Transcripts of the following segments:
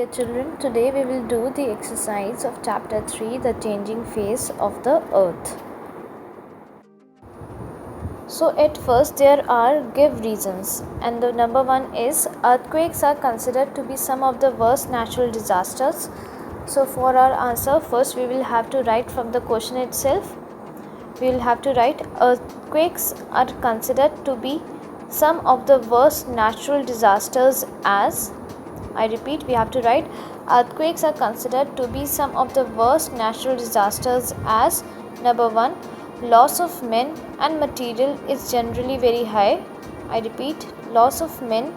Dear children, today we will do the exercise of chapter 3, the changing face of the earth. So at first there are give reasons, and the number one is earthquakes are considered to be some of the worst natural disasters. So for our answer, first we will have to write from the question itself. We will have to write earthquakes are considered to be some of the worst natural disasters as, I repeat, we have to write earthquakes are considered to be some of the worst natural disasters as number 1, loss of men and material is generally very high. I repeat, loss of men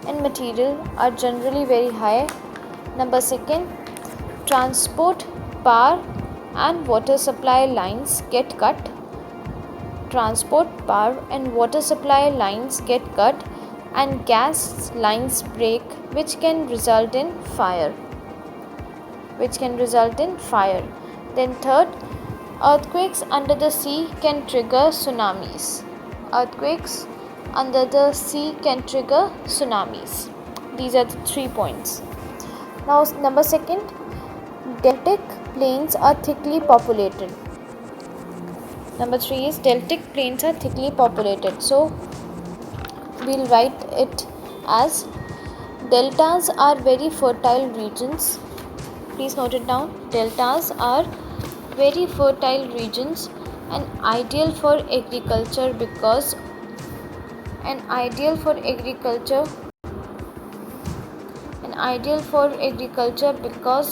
and material are generally very high. Number 2, transport, power and water supply lines get cut. Transport, power and water supply lines get cut and gas lines break, which can result in fire. Then third, earthquakes under the sea can trigger tsunamis. Earthquakes under the sea can trigger tsunamis. These are the 3 points. Now number 2, deltic plains are thickly populated. Number 3 is deltic plains are thickly populated. So we'll write it as deltas are very fertile regions. Please note it down. Deltas are very fertile regions and ideal for agriculture because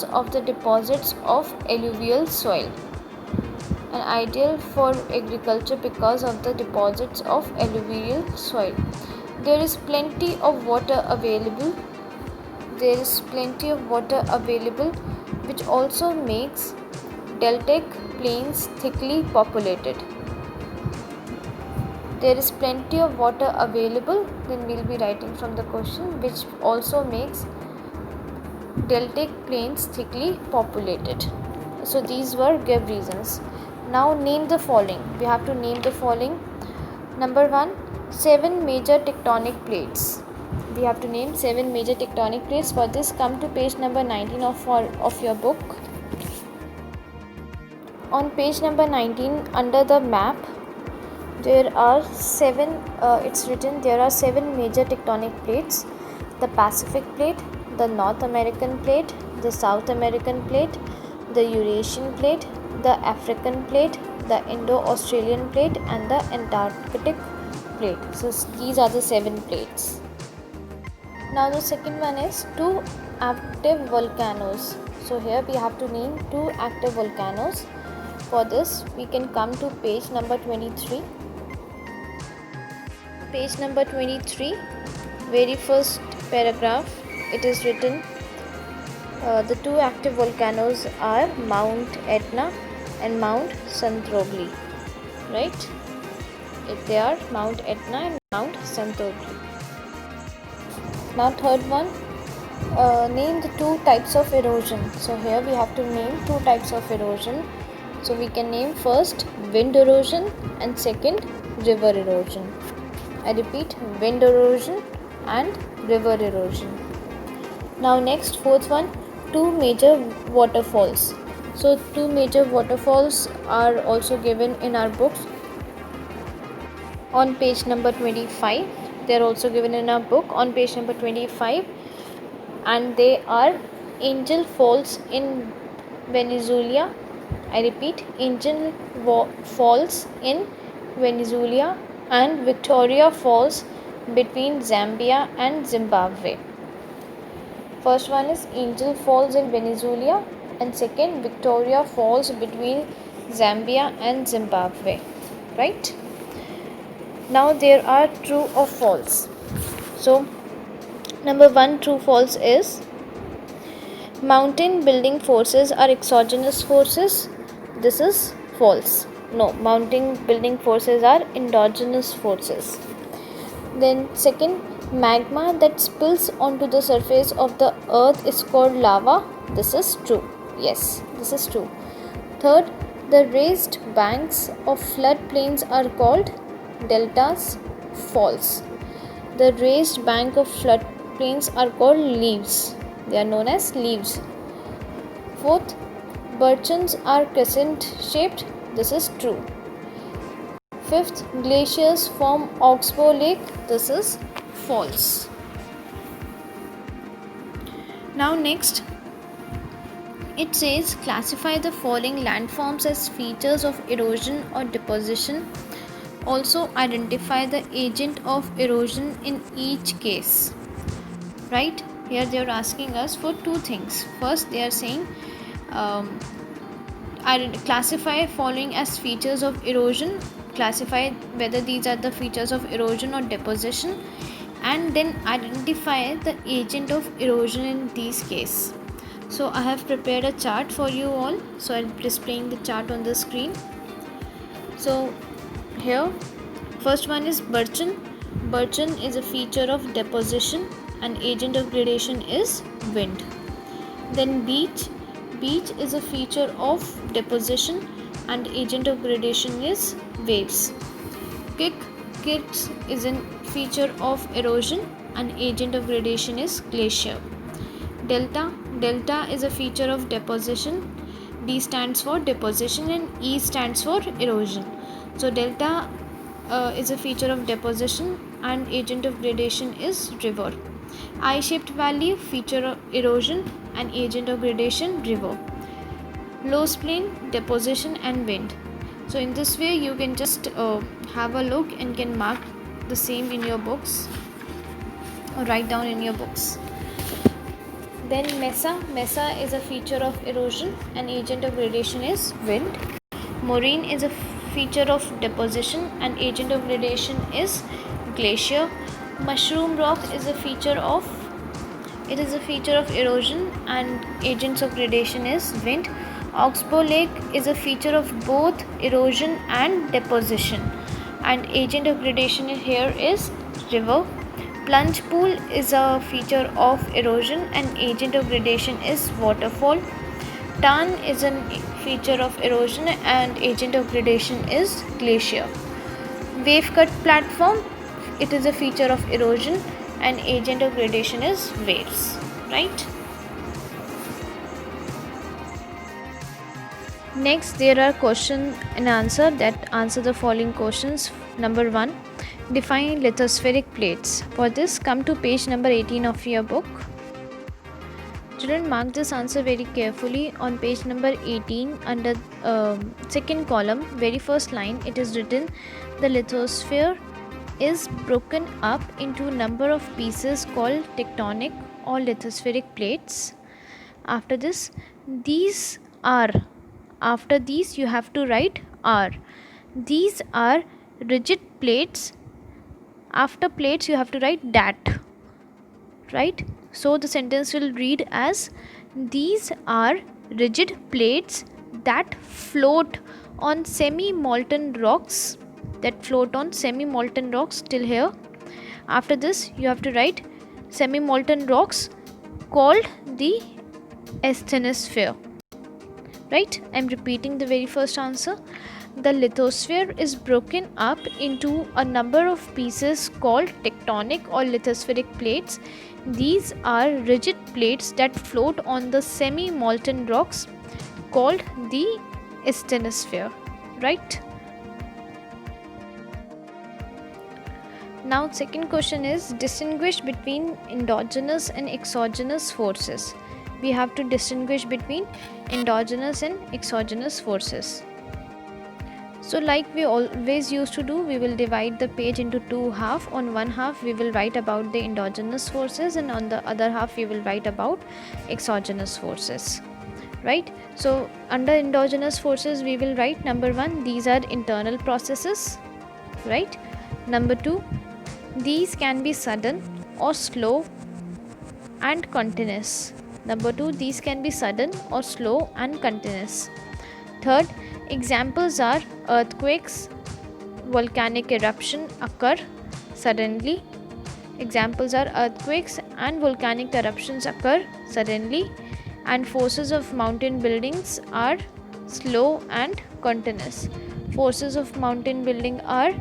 of the deposits of alluvial soil. There is plenty of water available. Which also makes deltic plains thickly populated. There is plenty of water available, then we'll be writing from the question, which also makes deltic plains thickly populated. So these were give reasons. Now name the following. We have to name the following. Number 1, 7 major tectonic plates. We have to name 7 major tectonic plates. For this, come to page number 19 of your book. On page number 19, under the map, there are 7 major tectonic plates: the Pacific plate, the North American plate, the South American plate, the Eurasian plate, the African plate, the Indo-Australian plate and the Antarctic plate. So these are the 7 plates. Now the second one is 2 active volcanoes. So here we have to name 2 active volcanoes. For this, we can come to page number 23. Page number 23, very first paragraph, it is written, the 2 active volcanoes are Mount Etna and Mount Sant'Ogli, right? They are Mount Etna and Mount Sant'Ogli. Now third one, name the 2 types of erosion. So here we have to name 2 types of erosion. So we can name first wind erosion and second river erosion. I repeat, wind erosion and river erosion. Now next, fourth one, 2 major waterfalls. So 2 major waterfalls are also given in our books. On page number 25, they are also given in our book on page number 25, and they are Angel Falls in Venezuela. I repeat, Angel Falls in Venezuela and Victoria Falls between Zambia and Zimbabwe. First one is Angel Falls in Venezuela and second Victoria Falls between Zambia and Zimbabwe, right? Now there are true or false. So number 1 true false is mountain building forces are exogenous forces. This is false. No, mountain building forces are endogenous forces. Then second, magma that spills onto the surface of the earth is called lava. This is true. Yes, this is true. Third, the raised banks of floodplains are called deltas. False. The raised bank of floodplains are called levees. They are known as leaves. Fourth, birchens are crescent shaped. This is true. Fifth, glaciers form Oxbow Lake. This is false. Now next, it says classify the following landforms as features of erosion or deposition. Also identify the agent of erosion in each case. Right? Here they are asking us for two things. First, they are saying classify following as features of erosion. Classify whether these are the features of erosion or deposition, and then identify the agent of erosion in these cases. So I have prepared a chart for you all. So I'll be displaying the chart on the screen. So here, first one is birchen. Birchen is a feature of deposition and agent of gradation is wind. Then beech. Beech is a feature of deposition and agent of gradation is waves. Kick. Kicks is a feature of erosion and agent of gradation is glacier. Delta. Delta is a feature of deposition. D stands for deposition and E stands for erosion. So delta is a feature of deposition and agent of gradation is river. I-shaped valley, feature of erosion and agent of gradation, river. Loess plain, deposition and wind. So in this way you can just have a look and can mark the same in your books or write down in your books. Then mesa. Mesa is a feature of erosion and agent of gradation is wind. Moraine is a feature of deposition and agent of gradation is glacier. Mushroom rock is a feature of erosion and agents of gradation is wind. Oxbow Lake is a feature of both erosion and deposition and agent of gradation here is river. Plunge pool is a feature of erosion and agent of gradation is waterfall. Tarn is a feature of erosion and agent of gradation is glacier. Wave cut platform, it is a feature of erosion and agent of gradation is waves. Right? Next, there are question and answer that answer the following questions. Number 1, define lithospheric plates. For this, come to page number 18 of your book. Children, mark this answer very carefully. On page number 18, under second column, very first line, it is written, the lithosphere is broken up into number of pieces called tectonic or lithospheric plates. After this, these are. After these, you have to write are. These are rigid plates. After plates, you have to write that. Right? So the sentence will read as, these are rigid plates that float on semi-molten rocks. Till here. After this, you have to write semi-molten rocks called the asthenosphere. Right? I am repeating the very first answer. The lithosphere is broken up into a number of pieces called tectonic or lithospheric plates. These are rigid plates that float on the semi-molten rocks called the asthenosphere. Right? Now, second question is, distinguish between endogenous and exogenous forces. We have to distinguish between endogenous and exogenous forces. So like we always used to do, we will divide the page into two halves. On one half we will write about the endogenous forces and on the other half we will write about exogenous forces. Right? So under endogenous forces we will write, number 1, these are internal processes. Right? Number 2, these can be sudden or slow and continuous. Number 2, these can be sudden or slow and continuous. Third, examples are earthquakes, volcanic eruption occur suddenly. Examples are earthquakes and volcanic eruptions occur suddenly, and forces of mountain buildings are slow and continuous. Forces of mountain building are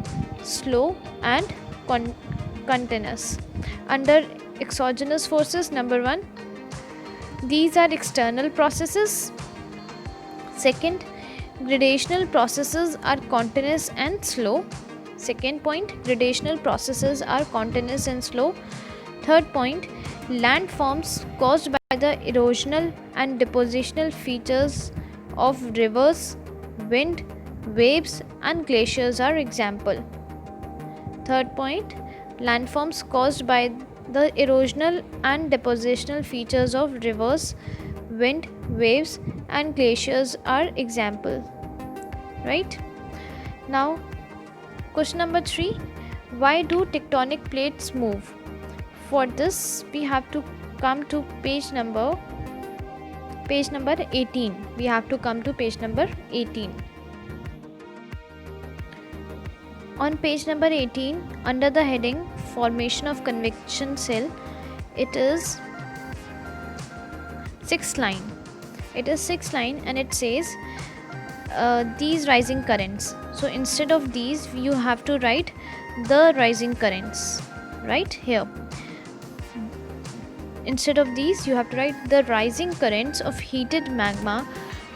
slow and continuous. Under exogenous forces, number 1, These are external processes. Second, gradational processes are continuous and slow. Second point, gradational processes are continuous and slow. Third point, landforms caused by the erosional and depositional features of rivers, wind, waves and glaciers are example. Third point, landforms caused by the erosional and depositional features of rivers, wind, waves and glaciers are example. Right? Now, question number 3, why do tectonic plates move? For this, we have to come to page number 18. We have to come to page number 18. On page number 18, under the heading Formation of Convection Cell, it is 6th line. It is 6th line and it says these rising currents. So instead of these, you have to write the rising currents. Right here. Instead of these, you have to write the rising currents of heated magma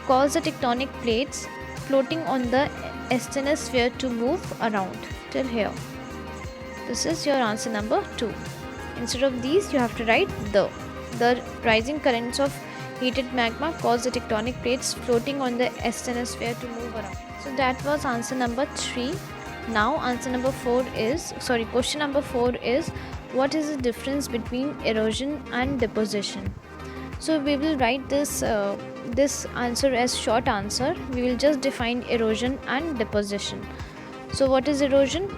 cause the tectonic plates floating on the asthenosphere to move around. Till here. This is your answer number 2. Instead of these, you have to write the rising currents of heated magma cause the tectonic plates floating on the asthenosphere to move around. So that was answer number 3. Now answer number 4 is, question number 4 is, what is the difference between erosion and deposition? So we will write this answer as short answer. We will just define erosion and deposition. So what is erosion?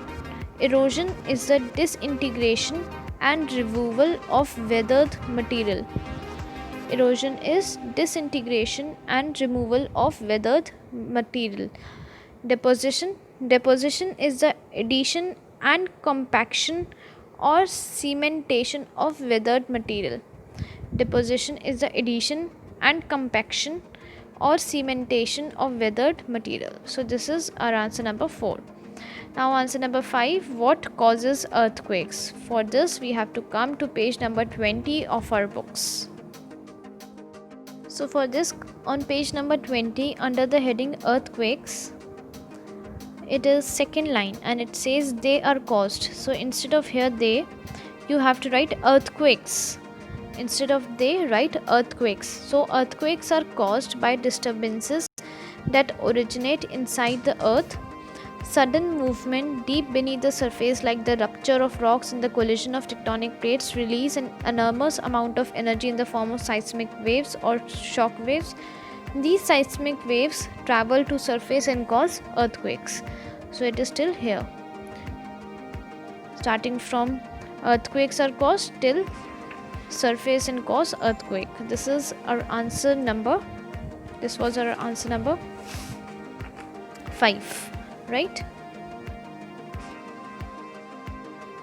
Erosion is the disintegration and removal of weathered material. Erosion is disintegration and removal of weathered material. Deposition is the addition and compaction or cementation of weathered material. Deposition is the addition and compaction or cementation of weathered material. So this is our answer number 4. Now answer number 5, what causes earthquakes? For this, we have to come to page number 20 of our books. So for this, on page number 20, under the heading earthquakes, it is 2nd line and it says they are caused. So instead of here they, you have to write earthquakes. Instead of they, write earthquakes. So earthquakes are caused by disturbances that originate inside the earth. Sudden movement deep beneath the surface, like the rupture of rocks and the collision of tectonic plates, release an enormous amount of energy in the form of seismic waves or shock waves. These seismic waves travel to surface and cause earthquakes. So it is still here. Starting from earthquakes are caused till surface and cause earthquake. This was our answer number 5. Right?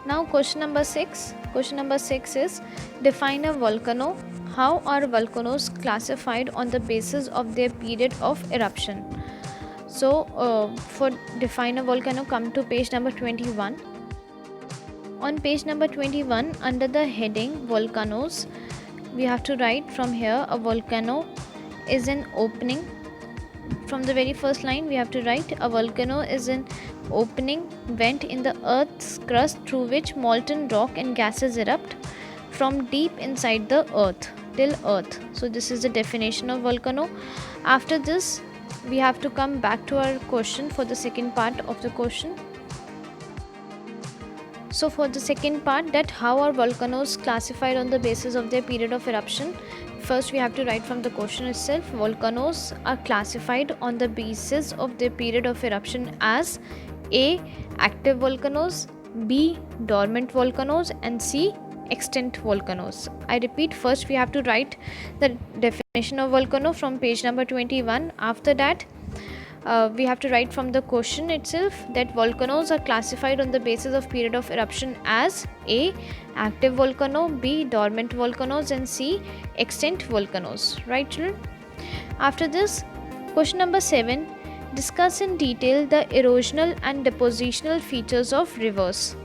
Now question number 6. Question number 6 is, define a volcano. How are volcanoes classified on the basis of their period of eruption? So for define a volcano, come to page number 21. On page number 21, under the heading volcanoes, we have to write from here, a volcano is an opening. From the very first line, we have to write, a volcano is an opening vent in the earth's crust through which molten rock and gases erupt from deep inside the earth till earth. So this is the definition of volcano. After this, we have to come back to our question for the second part of the question. So for the second part, that how are volcanoes classified on the basis of their period of eruption? First, we have to write from the question itself. Volcanoes are classified on the basis of their period of eruption as A. Active volcanoes, B. Dormant volcanoes, and C. Extinct volcanoes. I repeat, first we have to write the definition of volcano from page number 21. After that, we have to write from the question itself that volcanoes are classified on the basis of period of eruption as A. Active volcano, B. Dormant volcanoes, and C. Extinct volcanoes. Right, children? After this, question number 7, discuss in detail the erosional and depositional features of rivers.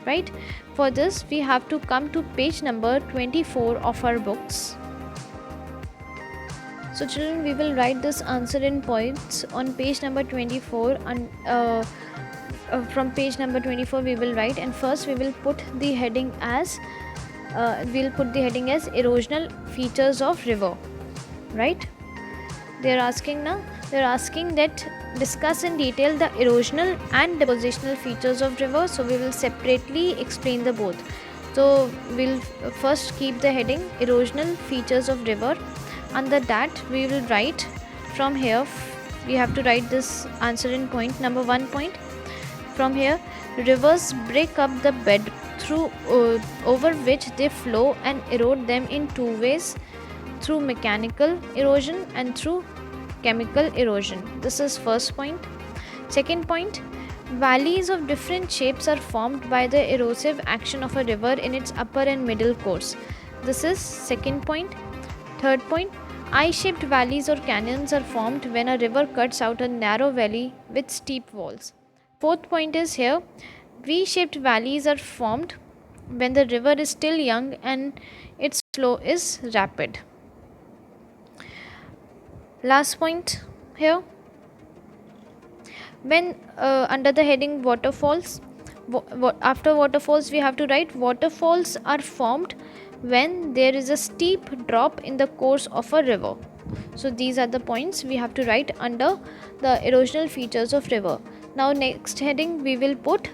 Right? For this, we have to come to page number 24 of our books. So children, we will write this answer in points on page number 24, and from page number 24 we will write, and first we will put the heading as erosional features of river, right? They're asking that discuss in detail the erosional and depositional features of river. So we will separately explain the both. So we'll first keep the heading erosional features of river. Under that we will write from here, we have to write this answer in point number 1 point. From here, rivers break up the bed through over which they flow and erode them in two ways, through mechanical erosion and through chemical erosion. This is first point. Second point, valleys of different shapes are formed by the erosive action of a river in its upper and middle course. This is second point. Third point, eye-shaped valleys or canyons are formed when a river cuts out a narrow valley with steep walls. Fourth point is here, V-shaped valleys are formed when the river is still young and its flow is rapid. Last point here, when under the heading waterfalls, after waterfalls we have to write waterfalls are formed when there is a steep drop in the course of a river. So these are the points we have to write under the erosional features of river. Now next heading we will put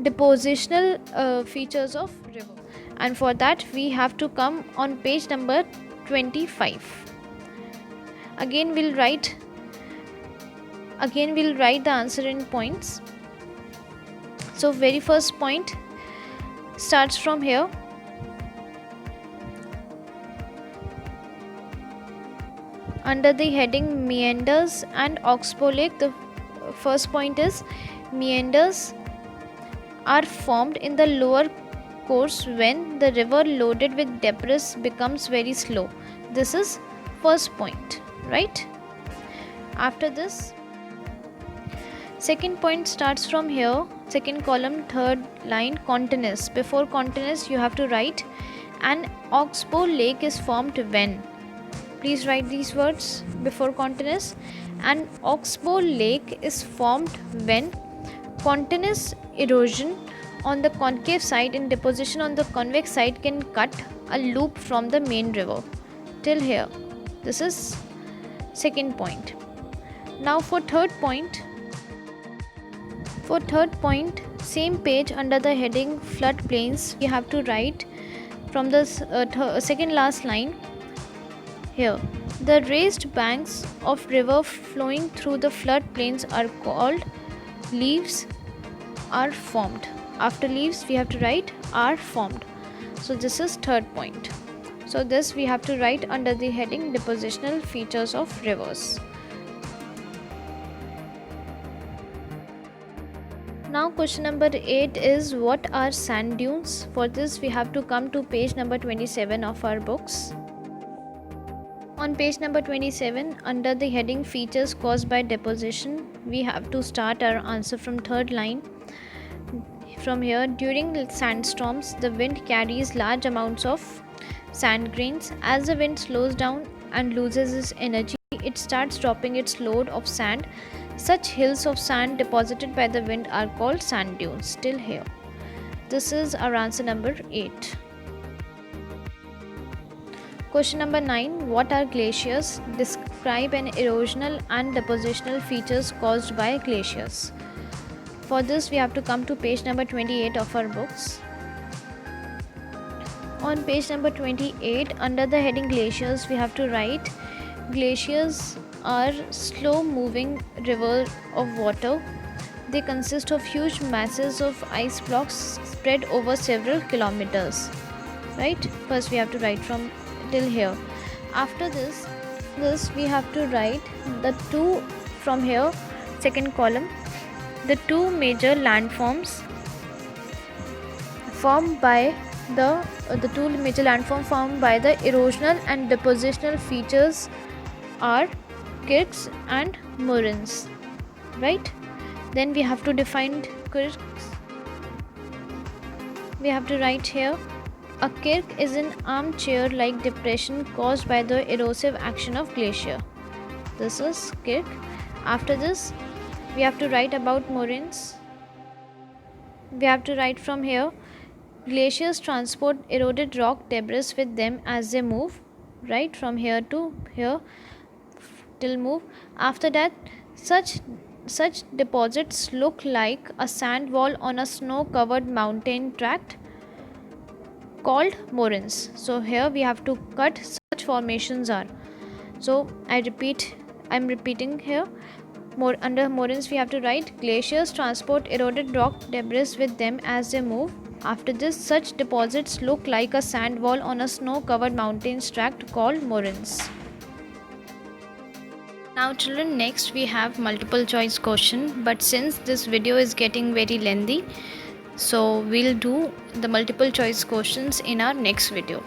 depositional features of river, and for that we have to come on page number 25. Again we'll write the answer in points. So very first point starts from here. Under the heading meanders and Oxbow Lake, the first point is meanders are formed in the lower course when the river loaded with debris becomes very slow. This is first point, right? After this, second point starts from here, second column, third line, continous. Before continous you have to write, an Oxbow Lake is formed when. Please write these words before continuous. An Oxbow Lake is formed when continuous erosion on the concave side and deposition on the convex side can cut a loop from the main river. Till here, this is second point. Now for third point, same page under the heading floodplains, you have to write from the second last line. Here, the raised banks of river flowing through the floodplains are called leaves are formed. After leaves we have to write are formed. So this is third point. So this we have to write under the heading depositional features of rivers. Now question number 8 is, what are sand dunes? For this we have to come to page number 27 of our books. On page number 27, under the heading features caused by deposition, we have to start our answer from third line. From here, during sandstorms, the wind carries large amounts of sand grains. As the wind slows down and loses its energy, it starts dropping its load of sand. Such hills of sand deposited by the wind are called sand dunes. Still here. This is our answer number 8. Question number 9. What are glaciers? Describe an erosional and depositional features caused by glaciers. For this we have to come to page number 28 of our books. On page number 28, under the heading glaciers, we have to write, glaciers are slow moving river of water. They consist of huge masses of ice blocks spread over several kilometers. Right? First we have to write from till here. After this we have to write the two from here, second column, the two major landforms formed by the erosional and depositional features are kirks and moraines, right? Then we have to define kirks. We have to write here, A kirk is an armchair-like depression caused by the erosive action of glacier. This is kirk. After this, we have to write about moraines. We have to write from here. Glaciers transport eroded rock debris with them as they move, right from here to here till move. After that, such deposits look like a sand wall on a snow covered mountain tract called moraines. So here we have to cut such formations are. So I'm repeating here. More under moraines we have to write glaciers transport eroded rock debris with them as they move. After this, such deposits look like a sand wall on a snow covered mountains tract called moraines. Now children, next we have multiple choice question, but since this video is getting very lengthy, so we'll do the multiple choice questions in our next video.